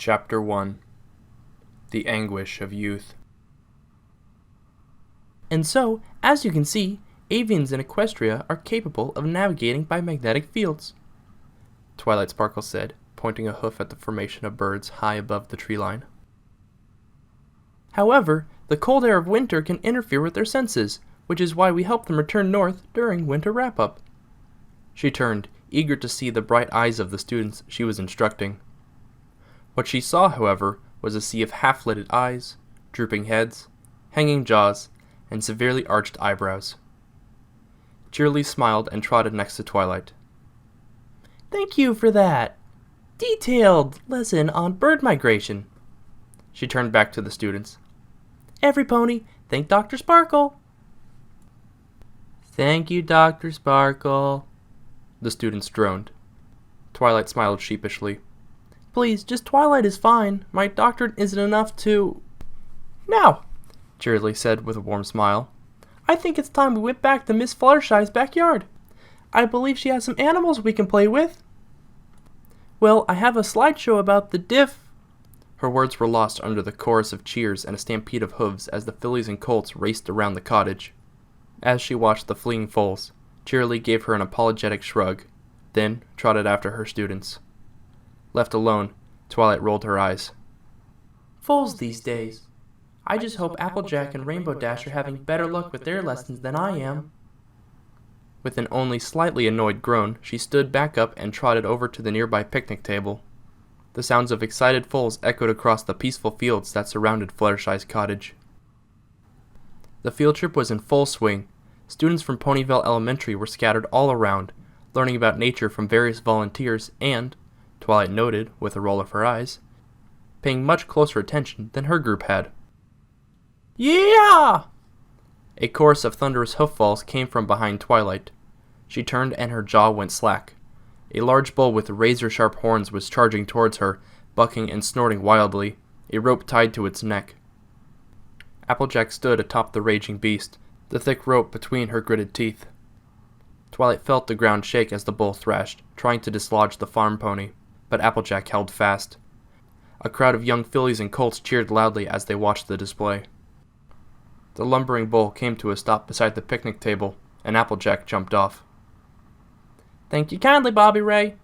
Chapter 1 The Anguish of Youth. And so, as you can see, avians in Equestria are capable of navigating by magnetic fields, Twilight Sparkle said, pointing a hoof at the formation of birds high above the tree line. However, the cold air of winter can interfere with their senses, which is why we help them return north during winter wrap-up. She turned, eager to see the bright eyes of the students she was instructing. What she saw, however, was a sea of half-lidded eyes, drooping heads, hanging jaws, and severely arched eyebrows. Cheerily smiled and trotted next to Twilight. "Thank you for that detailed lesson on bird migration." She turned back to the students. "Every pony, thank Dr. Sparkle." "Thank you, Dr. Sparkle," the students droned. Twilight smiled sheepishly. "Please, just Twilight is fine. My doctorate isn't enough to—" "Now," Cheerily said with a warm smile, "I think it's time we went back to Miss Fluttershy's backyard. I believe she has some animals we can play with." "Well, I have a slideshow about the Her words were lost under the chorus of cheers and a stampede of hooves as the fillies and colts raced around the cottage. As she watched the fleeing foals, Cheerily gave her an apologetic shrug, then trotted after her students. Left alone, Twilight rolled her eyes. "Foals these days. I just hope Applejack and Rainbow Dash are having better luck with their lessons than I am." With an only slightly annoyed groan, she stood back up and trotted over to the nearby picnic table. The sounds of excited foals echoed across the peaceful fields that surrounded Fluttershy's cottage. The field trip was in full swing. Students from Ponyville Elementary were scattered all around, learning about nature from various volunteers and, Twilight noted with a roll of her eyes, paying much closer attention than her group had. "Yeah!" A chorus of thunderous hoof-falls came from behind Twilight. She turned and her jaw went slack. A large bull with razor-sharp horns was charging towards her, bucking and snorting wildly, a rope tied to its neck. Applejack stood atop the raging beast, the thick rope between her gritted teeth. Twilight felt the ground shake as the bull thrashed, trying to dislodge the farm pony, but Applejack held fast. A crowd of young fillies and colts cheered loudly as they watched the display. The lumbering bull came to a stop beside the picnic table, and Applejack jumped off. "Thank you kindly, Bobby Ray.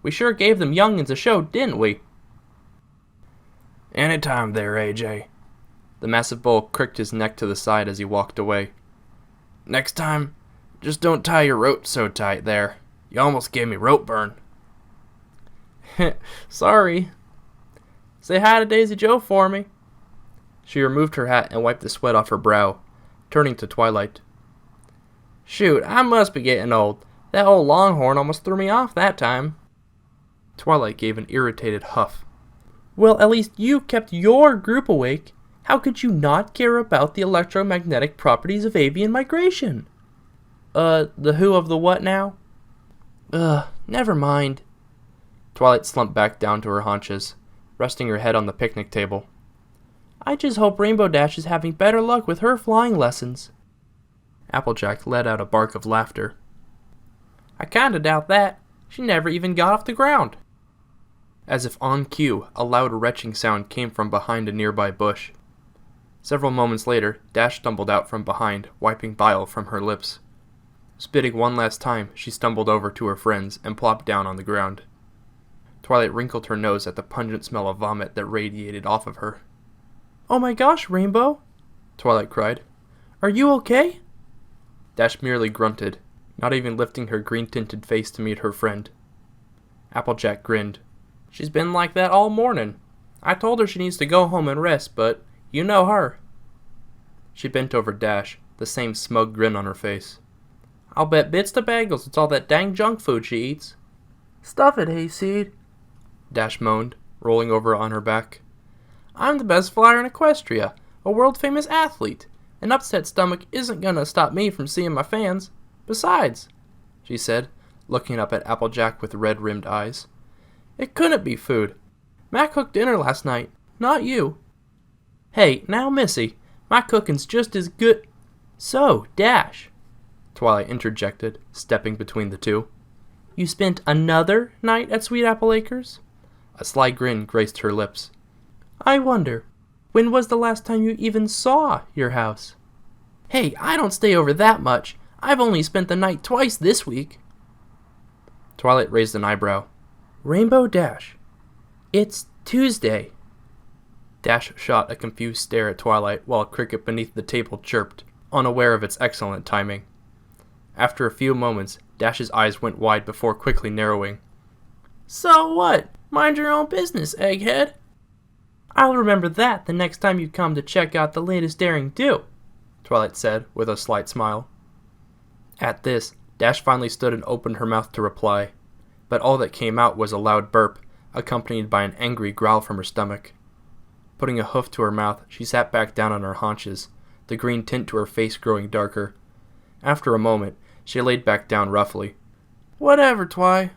We sure gave them young'uns a show, didn't we?" "Anytime there, AJ." The massive bull cricked his neck to the side as he walked away. "Next time, just don't tie your rope so tight there. You almost gave me rope burn." "Sorry. Say hi to Daisy Joe for me." She removed her hat and wiped the sweat off her brow, turning to Twilight. "Shoot, I must be getting old. That old longhorn almost threw me off that time." Twilight gave an irritated huff. "Well, at least you kept your group awake. How could you not care about the electromagnetic properties of avian migration?" The who of the what now?" Never mind." Twilight slumped back down to her haunches, resting her head on the picnic table. "I just hope Rainbow Dash is having better luck with her flying lessons." Applejack let out a bark of laughter. "I kinda doubt that. She never even got off the ground." As if on cue, a loud retching sound came from behind a nearby bush. Several moments later, Dash stumbled out from behind, wiping bile from her lips. Spitting one last time, she stumbled over to her friends and plopped down on the ground. Twilight wrinkled her nose at the pungent smell of vomit that radiated off of her. "Oh my gosh, Rainbow!" Twilight cried. "Are you okay?" Dash merely grunted, not even lifting her green-tinted face to meet her friend. Applejack grinned. "She's been like that all morning. I told her she needs to go home and rest, but you know her." She bent over Dash, the same smug grin on her face. "I'll bet bits to bagels it's all that dang junk food she eats." "Stuff it, Hayseed," Dash moaned, rolling over on her back. "I'm the best flyer in Equestria, a world-famous athlete. An upset stomach isn't gonna stop me from seeing my fans. Besides," she said, looking up at Applejack with red-rimmed eyes, "it couldn't be food. Mac cooked dinner last night, not you." "Hey, now Missy, my cooking's just as good—" "So, Dash," Twilight interjected, stepping between the two. "You spent another night at Sweet Apple Acres?" A sly grin graced her lips. I wonder, when was the last time you even saw your house? Hey, I don't stay over that much. I've only spent the night twice this week. Twilight raised an eyebrow. Rainbow Dash, it's Tuesday. Dash shot a confused stare at Twilight while a cricket beneath the table chirped, unaware of its excellent timing. After a few moments, Dash's eyes went wide before quickly narrowing. So what? Mind your own business, egghead. I'll remember that the next time you come to check out the latest daring do, Twilight said with a slight smile. At this, Dash finally stood and opened her mouth to reply, but all that came out was a loud burp, accompanied by an angry growl from her stomach. Putting a hoof to her mouth, she sat back down on her haunches, the green tint to her face growing darker. After a moment, she laid back down roughly. Whatever, Twi.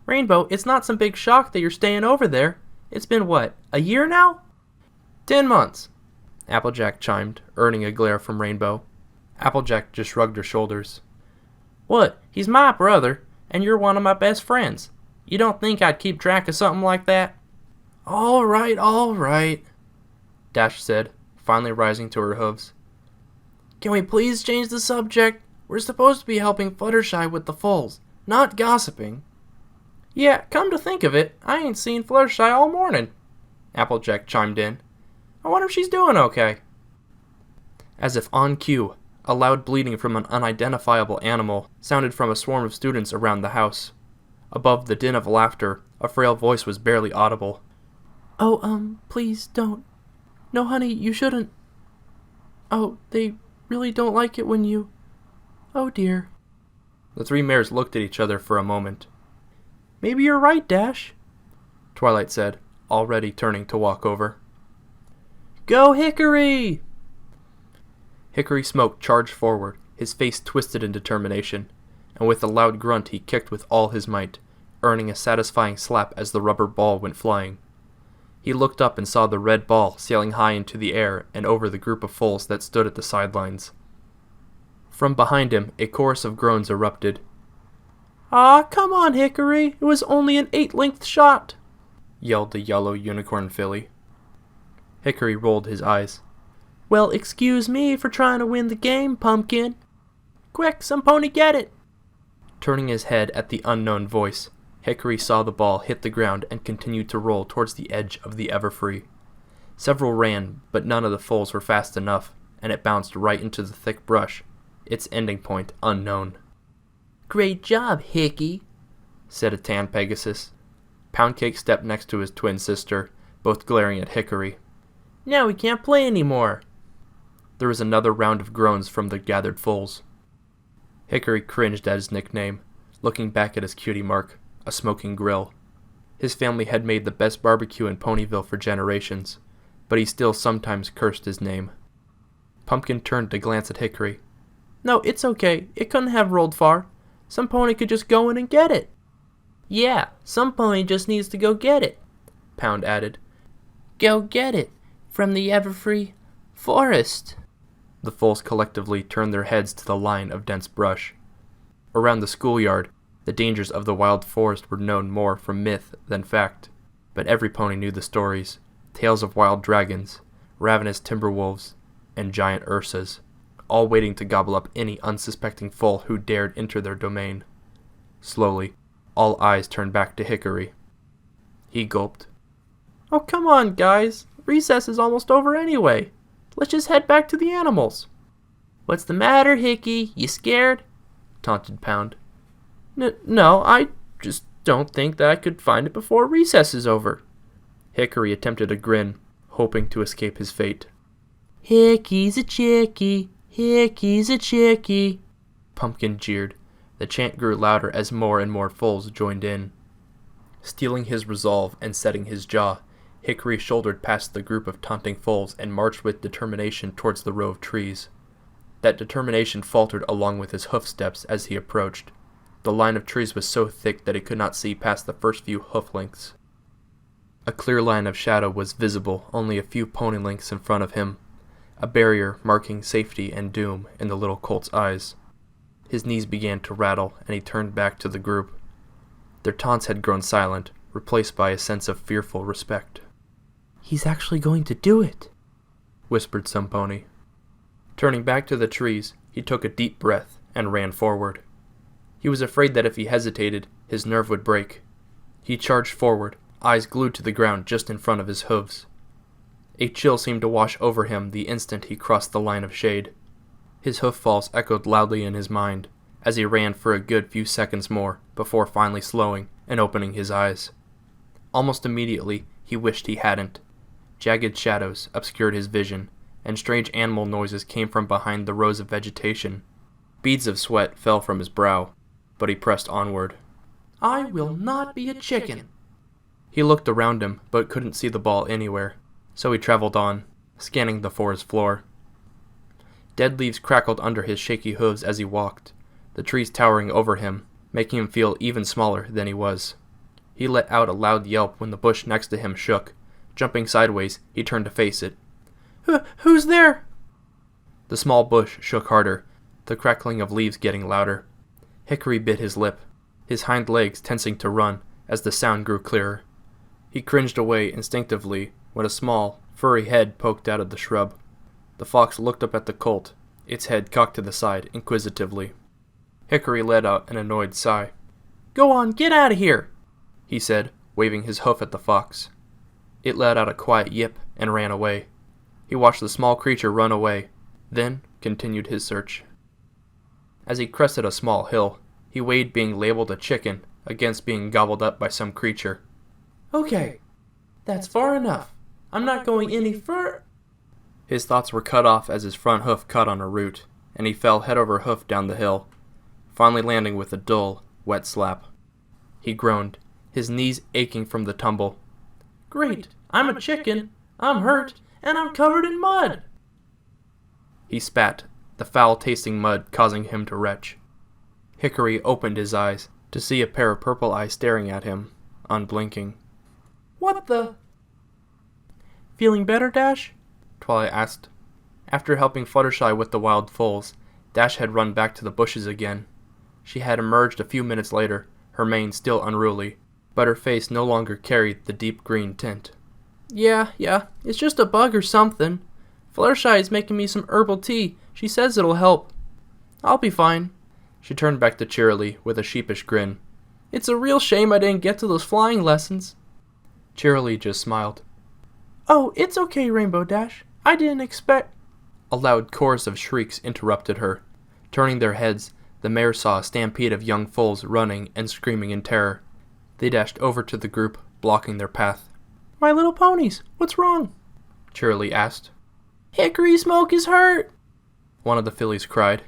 Rainbow, it's not some big shock that you're staying over there. It's been what, a year now? 10 months, Applejack chimed, earning a glare from Rainbow. Applejack just shrugged her shoulders. What, he's my brother, and you're one of my best friends. You don't think I'd keep track of something like that? All right, Dash said, finally rising to her hooves. Can we please change the subject? We're supposed to be helping Fluttershy with the foals, not gossiping. Yeah, come to think of it, I ain't seen Fluttershy all morning, Applejack chimed in. I wonder if she's doing okay. As if on cue, a loud bleating from an unidentifiable animal sounded from a swarm of students around the house. Above the din of laughter, a frail voice was barely audible. Oh, please don't. No, honey, you shouldn't. Oh, they really don't like it when you... Oh, dear. The three mares looked at each other for a moment. Maybe you're right, Dash, Twilight said, already turning to walk over. Go, Hickory! Hickory Smoke charged forward, his face twisted in determination, and with a loud grunt he kicked with all his might, earning a satisfying slap as the rubber ball went flying. He looked up and saw the red ball sailing high into the air and over the group of foals that stood at the sidelines. From behind him, a chorus of groans erupted. Aw, come on, Hickory, it was only an 8-length shot, yelled the yellow unicorn filly. Hickory rolled his eyes. Well, excuse me for trying to win the game, Pumpkin. Quick, some pony get it. Turning his head at the unknown voice, Hickory saw the ball hit the ground and continued to roll towards the edge of the Everfree. Several ran, but none of the foals were fast enough, and it bounced right into the thick brush, its ending point unknown. Great job, Hickey, said a tan Pegasus. Poundcake stepped next to his twin sister, both glaring at Hickory. Now we can't play anymore. There was another round of groans from the gathered foals. Hickory cringed at his nickname, looking back at his cutie mark, a smoking grill. His family had made the best barbecue in Ponyville for generations, but he still sometimes cursed his name. Pumpkin turned to glance at Hickory. No, it's okay. It couldn't have rolled far. Some pony could just go in and get it. Yeah, some pony just needs to go get it, Pound added. Go get it from the Everfree Forest. The foals collectively turned their heads to the line of dense brush. Around the schoolyard, the dangers of the wild forest were known more from myth than fact, but every pony knew the stories, tales of wild dragons, ravenous timber wolves, and giant ursas, all waiting to gobble up any unsuspecting foal who dared enter their domain. Slowly, all eyes turned back to Hickory. He gulped. Oh, come on, guys. Recess is almost over anyway. Let's just head back to the animals. What's the matter, Hickey? You scared? Taunted Pound. No, I just don't think that I could find it before recess is over. Hickory attempted a grin, hoping to escape his fate. Hickey's a chickie. Hickey's a chickie. Pumpkin jeered. The chant grew louder as more and more foals joined in. Steeling his resolve and setting his jaw, Hickory shouldered past the group of taunting foals and marched with determination towards the row of trees. That determination faltered along with his hoof steps as he approached. The line of trees was so thick that he could not see past the first few hoof lengths. A clear line of shadow was visible only a few pony lengths in front of him, a barrier marking safety and doom in the little colt's eyes. His knees began to rattle, and he turned back to the group. Their taunts had grown silent, replaced by a sense of fearful respect. "He's actually going to do it," whispered some pony. Turning back to the trees, he took a deep breath and ran forward. He was afraid that if he hesitated, his nerve would break. He charged forward, eyes glued to the ground just in front of his hooves. A chill seemed to wash over him the instant he crossed the line of shade. His hoof falls echoed loudly in his mind, as he ran for a good few seconds more before finally slowing and opening his eyes. Almost immediately, he wished he hadn't. Jagged shadows obscured his vision, and strange animal noises came from behind the rows of vegetation. Beads of sweat fell from his brow, but he pressed onward. "I will not be a chicken." He looked around him, but couldn't see the ball anywhere, so he traveled on, scanning the forest floor. Dead leaves crackled under his shaky hooves as he walked, the trees towering over him, making him feel even smaller than he was. He let out a loud yelp when the bush next to him shook. Jumping sideways, he turned to face it. Who's there?" The small bush shook harder, the crackling of leaves getting louder. Hickory bit his lip, his hind legs tensing to run as the sound grew clearer. He cringed away instinctively when a small, furry head poked out of the shrub. The fox looked up at the colt, its head cocked to the side inquisitively. Hickory let out an annoyed sigh. "Go on, get out of here," he said, waving his hoof at the fox. It let out a quiet yip and ran away. He watched the small creature run away, then continued his search. As he crested a small hill, he weighed being labeled a chicken against being gobbled up by some creature. "Okay, that's far enough. I'm not going any fur—" His thoughts were cut off as his front hoof caught on a root, and he fell head over hoof down the hill, finally landing with a dull, wet slap. He groaned, his knees aching from the tumble. "Great, I'm a chicken, I'm hurt, and I'm covered in mud." He spat, the foul-tasting mud causing him to retch. Hickory opened his eyes to see a pair of purple eyes staring at him, unblinking. "What the—" "Feeling better, Dash?" Twilight asked. After helping Fluttershy with the wild foals, Dash had run back to the bushes again. She had emerged a few minutes later, her mane still unruly, but her face no longer carried the deep green tint. Yeah, it's just a bug or something. Fluttershy is making me some herbal tea. She says it'll help. I'll be fine." She turned back to Cheerilee with a sheepish grin. "It's a real shame I didn't get to those flying lessons." Cheerilee just smiled. "Oh, it's okay, Rainbow Dash. I didn't expect—" A loud chorus of shrieks interrupted her. Turning their heads, the mares saw a stampede of young foals running and screaming in terror. They dashed over to the group, blocking their path. "My little ponies, what's wrong?" Cheerilee asked. "Hickory Smoke is hurt!" one of the fillies cried.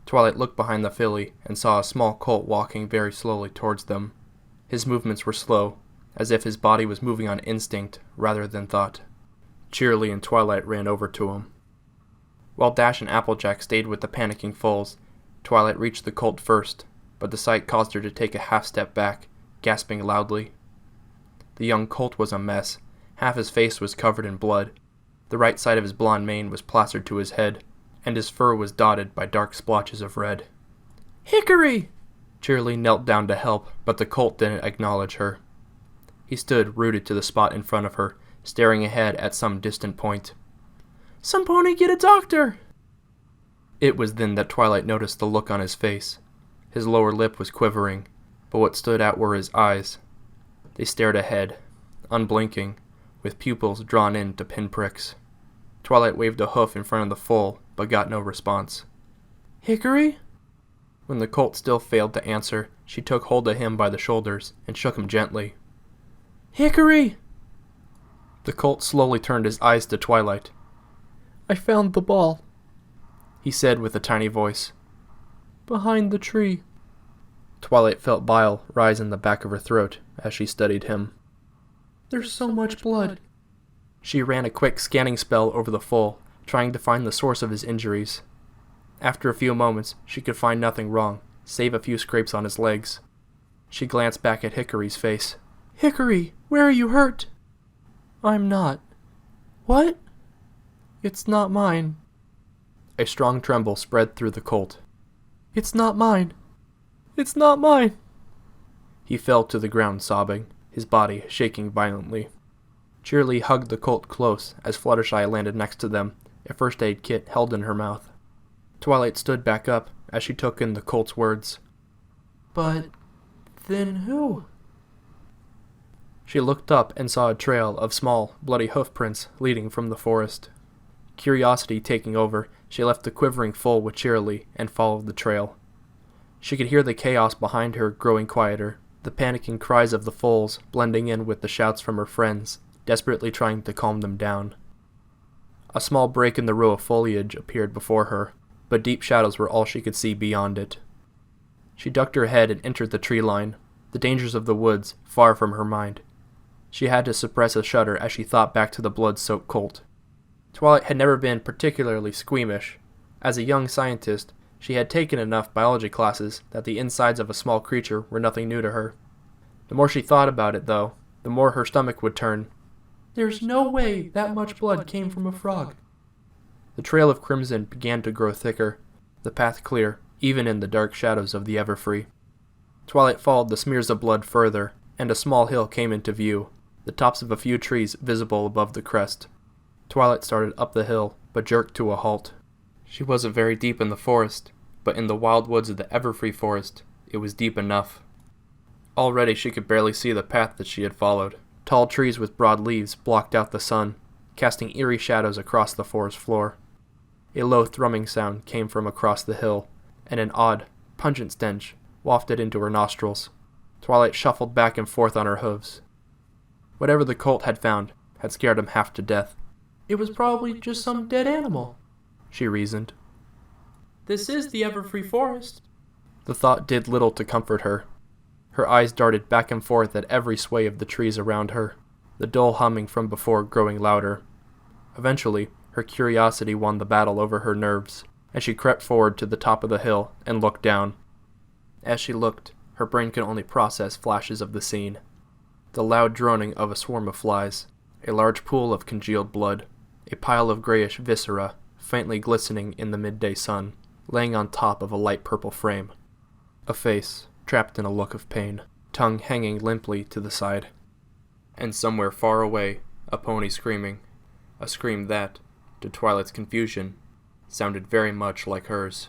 Twilight looked behind the filly and saw a small colt walking very slowly towards them. His movements were slow, as if his body was moving on instinct rather than thought. Cheerilee and Twilight ran over to him. While Dash and Applejack stayed with the panicking foals, Twilight reached the colt first, but the sight caused her to take a half step back, gasping loudly. The young colt was a mess. Half his face was covered in blood. The right side of his blonde mane was plastered to his head, and his fur was dotted by dark splotches of red. "Hickory!" Cheerilee knelt down to help, but the colt didn't acknowledge her. He stood rooted to the spot in front of her, staring ahead at some distant point. "Some pony get a doctor!" It was then that Twilight noticed the look on his face. His lower lip was quivering, but what stood out were his eyes. They stared ahead, unblinking, with pupils drawn in to pinpricks. Twilight waved a hoof in front of the foal, but got no response. "Hickory?" When the colt still failed to answer, she took hold of him by the shoulders and shook him gently. "Hickory!" The colt slowly turned his eyes to Twilight. "I found the ball," he said with a tiny voice. "Behind the tree." Twilight felt bile rise in the back of her throat as she studied him. "There's so much blood." She ran a quick scanning spell over the foal, trying to find the source of his injuries. After a few moments, she could find nothing wrong, save a few scrapes on his legs. She glanced back at Hickory's face. "Hickory, where are you hurt?" "I'm not." "What?" "It's not mine." A strong tremble spread through the colt. "It's not mine. It's not mine." He fell to the ground sobbing. his body shaking violently. Cheerily hugged the colt close as Fluttershy landed next to them, a first aid kit held in her mouth. Twilight stood back up as she took in the colt's words. But then who? She looked up and saw a trail of small, bloody hoofprints leading from the forest. Curiosity taking over, she left the quivering foal with Cheerily and followed the trail. She could hear the chaos behind her growing quieter, the panicking cries of the foals blending in with the shouts from her friends, desperately trying to calm them down. A small break in the row of foliage appeared before her, but deep shadows were all she could see beyond it. She ducked her head and entered the tree line, the dangers of the woods far from her mind. She had to suppress a shudder as she thought back to the blood-soaked colt. Twilight had never been particularly squeamish. As a young scientist, she had taken enough biology classes that the insides of a small creature were nothing new to her. The more she thought about it, though, the more her stomach would turn. There's no way that much blood came from a frog. The trail of crimson began to grow thicker, the path clear, even in the dark shadows of the Everfree. Twilight followed the smears of blood further, and a small hill came into view, the tops of a few trees visible above the crest. Twilight started up the hill, but jerked to a halt. She wasn't very deep in the forest, but in the wild woods of the Everfree Forest, it was deep enough. Already she could barely see the path that she had followed. Tall trees with broad leaves blocked out the sun, casting eerie shadows across the forest floor. A low thrumming sound came from across the hill, and an odd, pungent stench wafted into her nostrils. Twilight shuffled back and forth on her hooves. Whatever the colt had found had scared him half to death. It was probably just some dead animal, she reasoned. This is the Everfree Forest. The thought did little to comfort her. Her eyes darted back and forth at every sway of the trees around her, the dull humming from before growing louder. Eventually, her curiosity won the battle over her nerves, and she crept forward to the top of the hill and looked down. As she looked, her brain could only process flashes of the scene. The loud droning of a swarm of flies, a large pool of congealed blood, a pile of grayish viscera, faintly glistening in the midday sun, laying on top of a light purple frame. A face, trapped in a look of pain, tongue hanging limply to the side. And somewhere far away, a pony screaming, a scream that, to Twilight's confusion, sounded very much like hers.